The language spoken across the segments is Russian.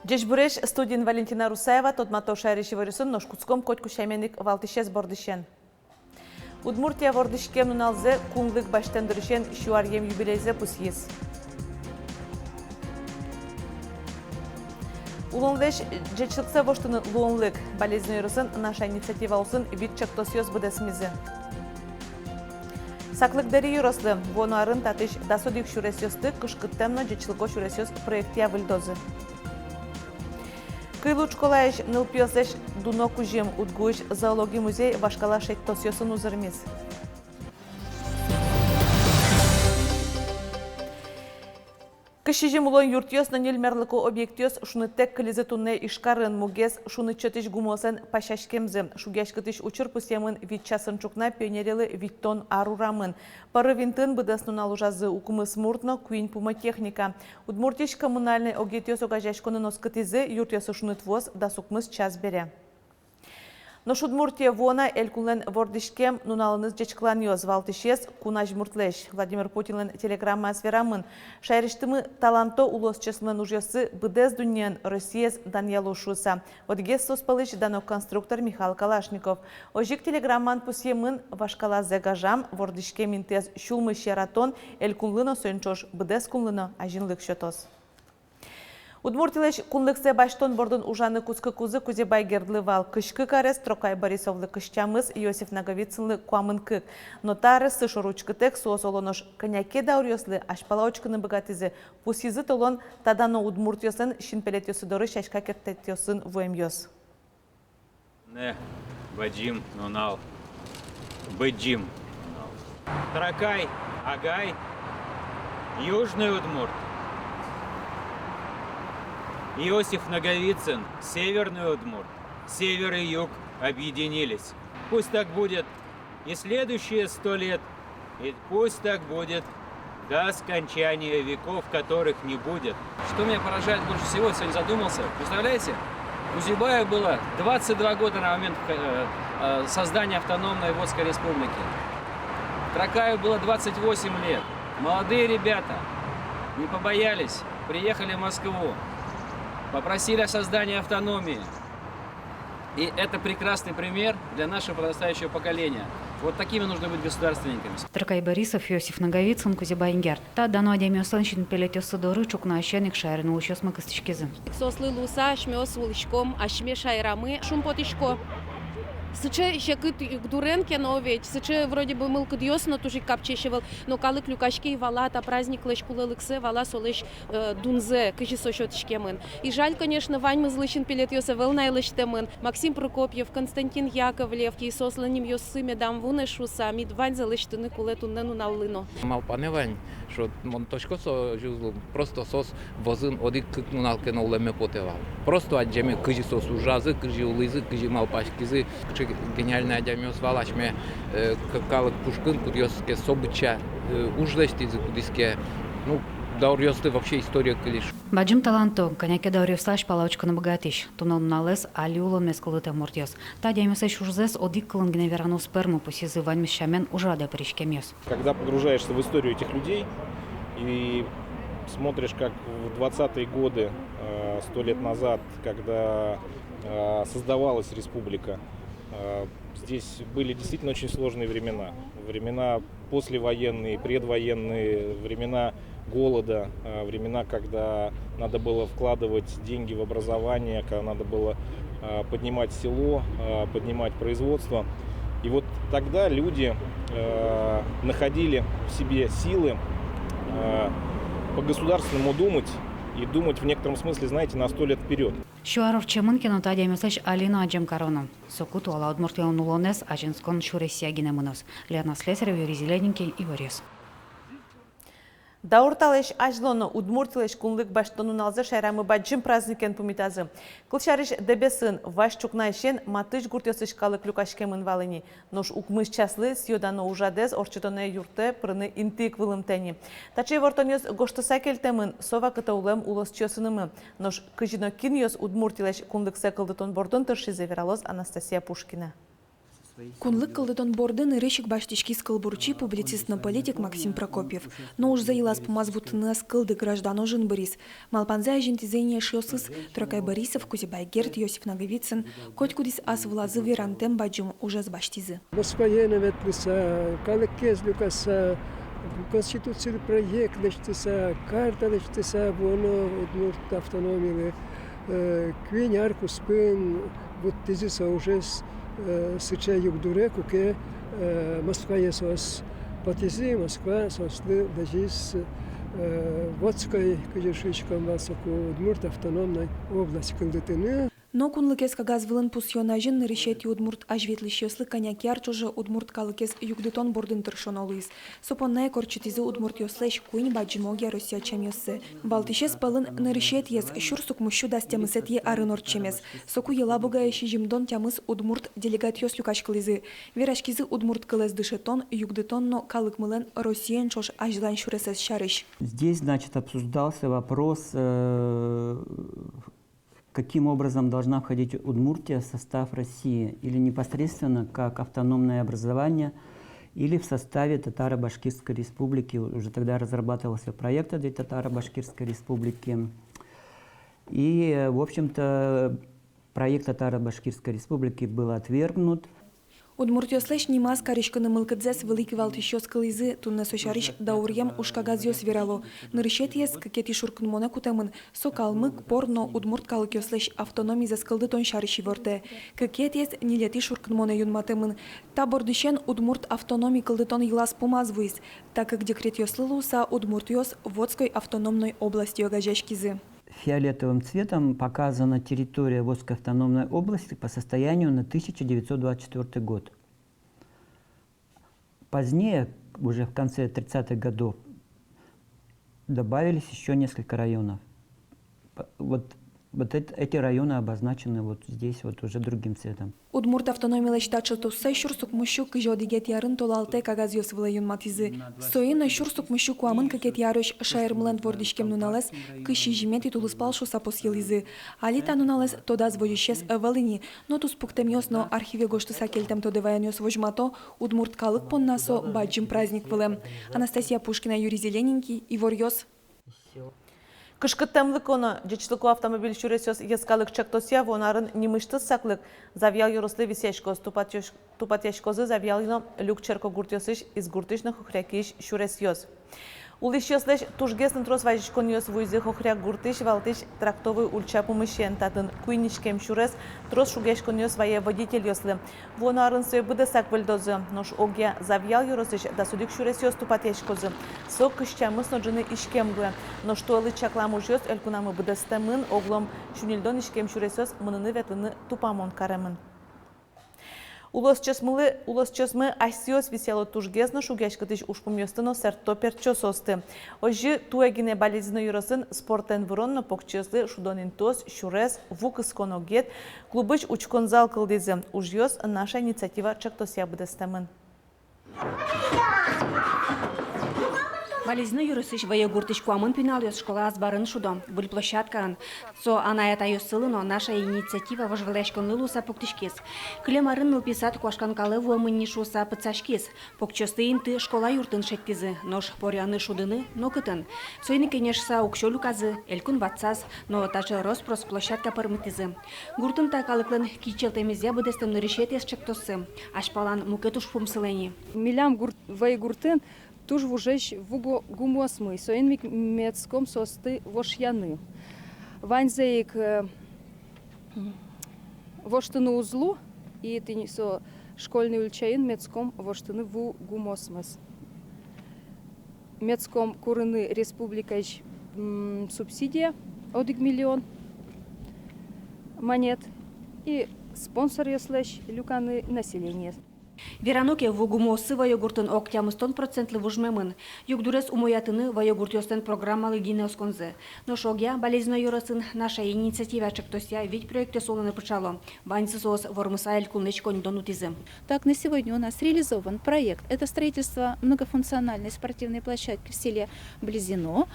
Жешбуреш студент Валентина Русаева тодмато шайриши варюсын ношкутском котку шайменик валтишез бордышен. Удмуртия вордышкем нуналзе кунглык баштандырышен шуарьем юбилейзе пусьез. Улонлеш жечилксе воштыны луонлык болезнь юрысын наша инициатива усын вид чактосьез будесмизе. Саклык-дари юрослы вону арын татыш дасодик шуресьёсты кышкыттемно жечилко шуресьёс проектия выльдозы. Кыйлуч колаеш нылпиосеш дуноку жем удгуиш зоологий музей вашкала шеттосьёсын узырмиз. Кышижим улон юртьёс на нельмерлыку объектьёс шунытек кылизы тунне ишкарын мугез шунытчетыш гумосын пашашкемзы. Шугяшкытыш учыр пусемын витчасын чукна пионерелы виттон арурамын. Пары винтын быдас нуналужазы укумы смуртно куин пума техника. Удмуртиш коммунальный объектьёс огажашконы носкытизы юртьёсы шунытвоз да сукмыз час бере. Но Удмуртия вона элькулен вордышкем нуналыныз жечкланьёз валтышез кунаж муртлеш. Владимир Путинлен телеграмма сверамын. Шайриштымы таланто улосчеслен ужесы быдез дуньян Россиез Даньялу Шуса. Одгез соспалыш дано конструктор Михаил Калашников. Ожик телеграмман пусемын вашкала зегажам вордышкем интез шулмы шератон элькулыно сönчош быдез кунлыно ажинлык шотос. Удмуртилеш кунлыксе баштон бордун ужаны кускы кузы кузебай гердлывал кышкы карес Трокай Борисовлы кышчамыз Иосиф Наговицынлы куамын кык. Нотары сышоручкытек суосолонош коняке даурьослы ашпалаочкыны богатизы пусизы толон тадано удмуртиосын шинпелетиосы доры шашка кертетиосын вуэмьёс. Не, Вадим, нунал, Быджим, Трокай, Агай, Южный Удмурт. Иосиф Наговицын, Северный Удмурт, Север и Юг объединились. Пусть так будет и следующие 100 лет, и пусть так будет до скончания веков, которых не будет. Что меня поражает больше всего, сегодня задумался, представляете, у Зибая было 22 года на момент создания автономной Водской республики. Трокаю было 28 лет. Молодые ребята не побоялись, приехали в Москву. Попросили о создании автономии. И это прекрасный пример для нашего подрастающего поколения. Вот такими нужно быть государственниками. Трокай Борисов, Иосиф Наговицын, Кузебай Ингер. Та дано адемиосан шинпелетиосы доры чукна ащаник шайрын улычёс макыстышкизы. Сослы луса ашмёс улычком, ашме шайрамы шумпотышко. Сыче щекыт гдуренке новеть, сыче вроде бы мылка дьёсно тоже капчещевал, но калык люкашки вала та праздник лэш кулэлыксе вала солэш дунзе кыжи сощётышкемын. И жаль, конечно, Вань Мызлыщин пилетьёсе вэл найлэштемын, Максим Прокопьев, Константин Яковлев, Кисосланим ёсыме дам вунэшуса, мид Вань залэштыны кулэтуннену наллыно. Малпане Вань, что монтошко со жузлу просто сос возын одик кыкнуналке на улеме потевал. Просто аджеме кыжи сос ужазы, кыжи улызы, кыжи малпашкизы. Гениальная адямиос валашме калык пушкын кудьёске собыча ужлешти за кудиске. Ну, даурьёсты вообще история кылиш. Баджим таланто, коняке даурьёслаш палаочка на богатиш. Тунон налез алиулон мескулыте муртьёс. Та адямиосеш ужзес одик кылын геневерану сперму посизы вань мещамен ужрада пришкемьёс. Когда погружаешься в историю этих людей и смотришь, как в 20-е годы, 100 лет назад, когда создавалась республика, здесь были действительно очень сложные времена. Времена послевоенные, предвоенные, времена голода, времена, когда надо было вкладывать деньги в образование, когда надо было поднимать село, поднимать производство. И вот тогда люди находили в себе силы по-государственному думать и думать в некотором смысле, знаете, на 100 лет вперед. Шуаров чемынкино та адямиослеш алина аджем корону. Сокуту ала удмуртион улонес аженскон шуресия гинемынос. Лена Слесарев, Юрий Зелененький и Борис. Даурталеш ажлоно удмуртилеш кунлык баштонун алзы шайрамы баджим праздникен пумитазы. Кылшариш дебесын ваш чукнайшен матыш гуртёсыш калык люкашкемын валыни. Нош укмыш часлы сьёдано ужадез орчетоне юрте прыны интик вылымтени. Тачей вортонёс гоштыса келтемын сова кыта улем улос чёсынымы. Нош кыжино киньёс удмуртилеш кунлык секылдытон бордон тыршизе вералоз Анастасия Пушкина. Кунлык кылдытон бордын ирышик баштички скылбурчи публицистный политик Максим Прокопьев. Но уж заилас помазвутны скылды граждану жин Борис. Малпанзе ажентизение шиосыз Трокай Борисов, Кузибай Герт, Йосиф Наговицын, коть кудис ас влазы верантем баджум уже с баштизы. Москваена ветлиса, калыкез люкаса, конституция проект лечтиса, карта лечтиса, воно удмурт автономии, квинярку спин, вот тезиса уже сыча югдуре, куке Москва есос потези, Москва сосли дажис Водской, кыжешичком васоку удмурт автономной области кылдытыны. Но кунлыкес кагаз вылын пусьонажын решети удмурт ажветлищеслы коняки арчужы удмурт калыкес югдытон бордын тыршон олуиз. Сопоннай корчетизы удмурт ёслеш куин баджимогия Россия чемёсы. Балтишес палын нарешет ес шурсук мущу дастемысет е арынор чемес. Соку елабугая шижимдон тямыс удмурт делегат ёс люкашкылызы. Верашкизы удмурт кылез дышетон югдытон но калык мылен Россиян чош ажлан шуресес шарыш. Здесь, значит, обсуждался вопрос, каким образом должна входить Удмуртия в состав России, или непосредственно как автономное образование, или в составе Татаро-Башкирской республики. Уже тогда разрабатывался проект для Татаро-Башкирской республики. И, в общем-то, проект Татаро-Башкирской республики был отвергнут. Удмурт ёслеш нимаз каришканы мылкыдзес великий валтишёс кылызы тунна сошариш даурьям ушкагаз верало. Нарышет ес какети шуркын мона кутемын сокалмык порно удмурт калык ёслеш автономии за скылды тон шариши ворте. Какет ес нилети шуркын мона юнматемын. Та бордышен удмурт автономии кылды тон елас помазвуиз, так как декрет ёслылуса удмурт ёс Водской автономной области огажешкизы. Фиолетовым цветом показана территория Водской автономной области по состоянию на 1924 год. Позднее, уже в конце 30-х годов, добавились еще несколько районов. Вот эти районы обозначены вот здесь вот уже другим цветом. Удмурт автономия лечтача тусай шурсук мущук жодигет ярын толалте кагаз ёсвыла юнматизы. Соина шурсук мущук уамын какет ярыш шаермлен твордишкем нуналес кыши жимети тулыспал шуса посъелизы. Алита нуналес тодаз вожищес валыни, но тус пуктем ёсно архиве гоштуса келтем тодеваян ёс вожмато удмурт калык поннасо баджим праздник вылем. Анастасия Пушкина, Юрий Зелененький, Ивор Ёс. Кышкыттамлык оны жечіліку автомобиль шүресес ескалык чактосия вонарын немышты саклык завял юрослы висешкоз тупатешкозы завялыно люк черко гуртёсыш из гуртышных хохрякиш шүресёс. Улыш ёслеш тужгесн трос вайжишкон ёс вуйзы хохряк гуртыш валтыш трактовый ульчапу мышен татын куйнишкем шүрес трос шугешкон ёс вае водитель ёслы. Вонарын сой быды саквельдозы, нош огя завял юросыш да судик шүрес ёс тупатешкозы. Сок кышчамыс ноджыны ишкемгуя, но что лы чакламу ёс элькунамы быды стемын оглом шунильдон ишкем шүрес ёс мыныны ветлыны тупамон каремын. Улос чесмы асиос висело тужгезно шугешкатыш ушпумёстыно серто перчососты. Ожи туэгине болезненно юросын спортен вронно покчеслы шудонин тос шурес вукысконогет клубыч учкон зал кылдызы. Ужьёс наша инициатива чактосия быдестемын. Болезненно юрысыш вая гуртышку амын пинал ёс школа азбарын шудом, буль площадкан. Со анаята ёсылыно наша инициатива вожвелешкон лылуса поктышкес. Клемарын нылписат куашкан калыву амынни шуса пыцашкес. Покчосты инты школа юртын шеттизы, нож поряны шудыны, но кытын. Сойны кенешса укшолю казы, элькун батсас, но тачы роспрос площадка пармытизы. Гуртын такалыклын кичелтемезе быдестым нырышетес чектосы. Ашпалан мукетуш пумсылени. Милям вай гуртын туж вужеш вуго гумосмы, соин мецком состы вошьяны. Ванзеик воштыны узлу, и ты со школьный ульчаин мецком воштыны ву гумосмыс. Мецком курыны республикач субсидия 1 миллион монет и спонсор яслэш люканы население. Вераноке вугумосы вайогуртын октямыстон процентлы вужмемын. Югдурес умоятыны вайогуртёстен программалы гинеосконзе. Но шогя болезненно юрасын наша инициатива чектося ведь проекты солоны почало. Ваньсос вормысаэль кулнечконь донутизм. Так, на сегодня у нас реализован проект. Это строительство многофункциональной спортивной площадки в селе Близино,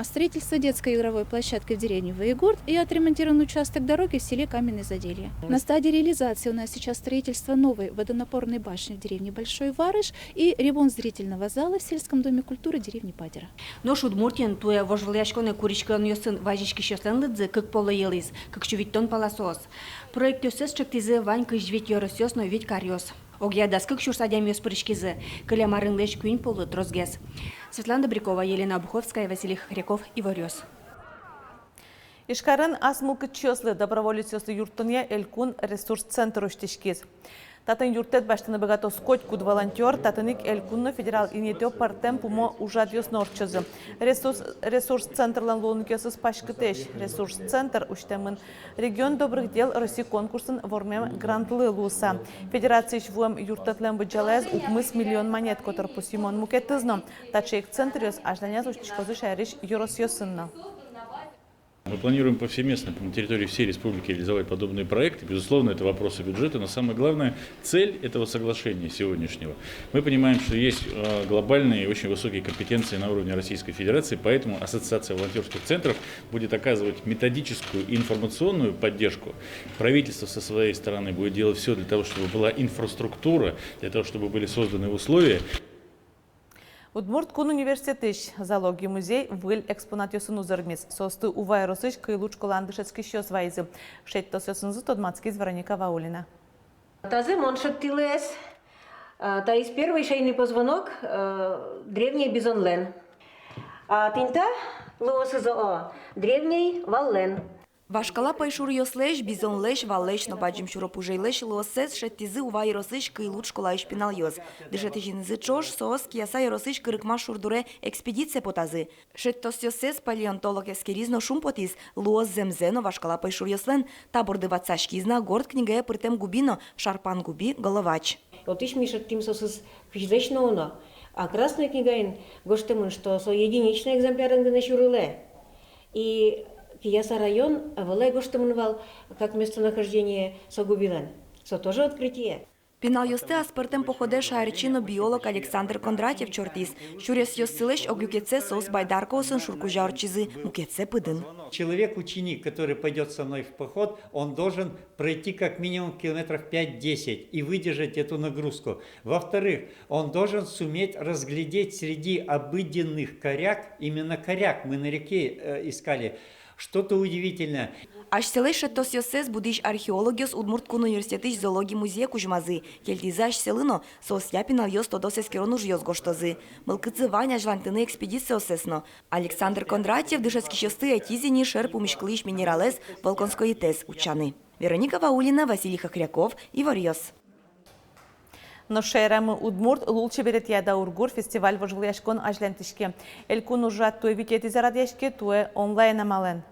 строительство детской игровой площадки в деревне Воегурт и отремонтирован участок дороги в селе Каменное Заделье. На стадии реализации у нас сейчас строительство новой водонапорной башни в деревне Большой Варыш и ремонт зрительного зала в сельском доме культуры деревни Падера. Но шудмуртин туе вожвляшконе куричкан йосын важички щослен лыдзе, как поло елиз, как чувиттон паласос. Проект йосес чектизе вань кыжвит йоросёс, но ведь карьос. Огьядас как шурсадям йос прыщкизе, калямарын леш кюнь полы трозгес. Светлана Добрякова, Елена Обуховская, Василий Хряков и Варёс. Ишкарын асмылкы чёслы доброволецёслы юртыне Элькун ресурс-центр уштишкиз. Татын юртет баштыны богато скоть куд волонтер, татыник Элькунны федерал инетё партем пумо ужадьёс норчызы. Ресурс-центрлан лункёсыз пашкытеш. Ресурс-центр уштемын регион добрых дел России конкурсын вормем грантлы луса. Федерация швуем юртетлен быджалез укмыс миллион монет, котор пусимон мукетызно. Тачейк центриос ажданяз уштишкозы шайриш юросьёсынна. Мы планируем повсеместно на территории всей республики реализовать подобные проекты. Безусловно, это вопросы бюджета, но самое главное, цель этого соглашения сегодняшнего. Мы понимаем, что есть глобальные и очень высокие компетенции на уровне Российской Федерации, поэтому Ассоциация волонтерских центров будет оказывать методическую и информационную поддержку. Правительство со своей стороны будет делать все для того, чтобы была инфраструктура, для того, чтобы были созданы условия. Удмурт кун университетыш зоология музей выл экспонатёсын узырмиз. Состы увай росыш кыйлуч коландышецкий щёс вайзы. Шеттосёсынзы тодмацкиз Вероника Ваулина. Тазы моншеттилес. Та из первый шейный позвонок древний бизонлен. А тинта лоосызо древний валлен. Вашкала пайшур йослеш, бизонлеш, валеш, но баджим шуропужейлеш, лосес, шеттизы увай росыш кыйлуч колай шпинал йоз. Дышетыжинзы чош, соос, кияса росыш кырыкма шурдуре экспедиция потазы. Шеттос йосес, палеонтолог эскеризно шум потиз, луоз земзено, вашкала пайшур йослен, таборды вацашкизна, горд книга притем губино, шарпан губи, головач. Вот иш мишет тим сосыз кыжлеш ноно. А красная книга гоштемын, что со единичный экземпляр на шурыле. И Кияса район, Валай гоштемынвал, как местонахождение Согубилен. Со тоже открытие. Пинал йосте аспартем походе шайрчино биолог Александр Кондратьев чортис. Шурес йосылеш огюкеце сос байдаркосын шуркужарчизы мукеце пыдын. Человек-ученик, который пойдет со мной в поход, он должен пройти как минимум километров 5-10 и выдержать эту нагрузку. Во-вторых, он должен суметь разглядеть среди обыденных коряк, именно коряк мы на реке искали, что-то удивительное. Аш селеш шеттос йосес будиш археологиос Удмурт кун университетиш зоологии музея кужмазы. Келтизаш селыно сос япинал йос тодос эскерону жьос гоштозы. Мылкыцы ваня жлантыны экспедиция осесно. Александр Кондратьев дышецкий щосты этизини шерпу мишклыш минералес волконской тес учаны. Вероника Ваулина, Василий Хохряков и Варьос. Но шейрамы Удмурт лучше берет яда ургур фестиваль вожглыяшкон ажлентишке. Элькун ужат туе витети зарадяшке туе онлайн амален.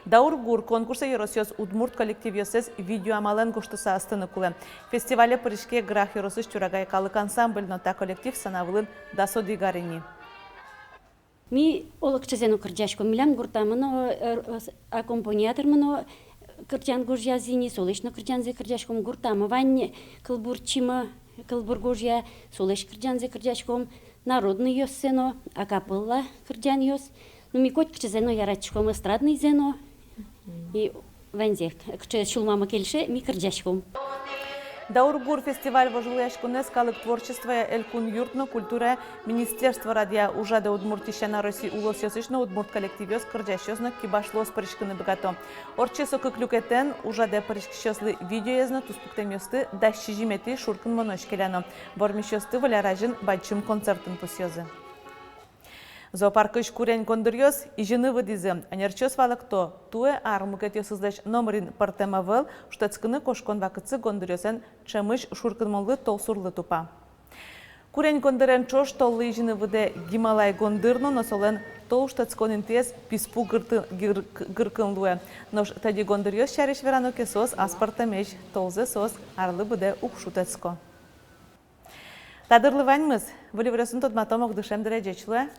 Даургур конкурса Еросиос Удмурт коллектив йосес видео амален гоштыса астыны кулы. Фестивале Парижке грах Еросыш тюрагай калык ансамбль, но та коллектив санавылын дасо дигарини. Ми олык чезену кырджашко милям гуртамыно аккомпаниатормыно кырджан гуржя зини солышно кырджанзе кырджашком гуртамы вань кылбурчима кылбургуржя солыш кырджанзе кырджашком народный йоссено акапылла кырджан йос. Ну ми коть чезено ярачком эстрадный зено. И вензе, кче шулмама кельше, ми кырджашком. Даургур фестиваль вожглыяшконе скалык творчества Элькун юртно культура Министерство радио ужада Удмуртища на России улосёсышно Удмурт коллективёс кырджашёзно кибашлос паришкыны богато. Орчесо кыклюкетен ужада паришкишёслы видеоезно туспуктемёсты дащи жимети шуркын моношкеляно. Бормишёсты валяражын бачым концертын пусёзы. Зоопаркыш курен кондырьёс и жены выдизы. Анерчёс валакто туе армукетёсызлеш номерин партемавел, штецкыны кошкон вакытсы гондырьёсен чемыш шуркын моллы толсурлы тупа. Курень гондырен чош толлы жины выде Гималай гондырно, но солен толштацкон интез писпу гыркынлуэ. Нож тади гондырьёс чариш верано кесос аспарта меч толзе сос арлы выде укшутацко. Тадырлы ваньмыз, вылевресун тот матомок душем дережечлы.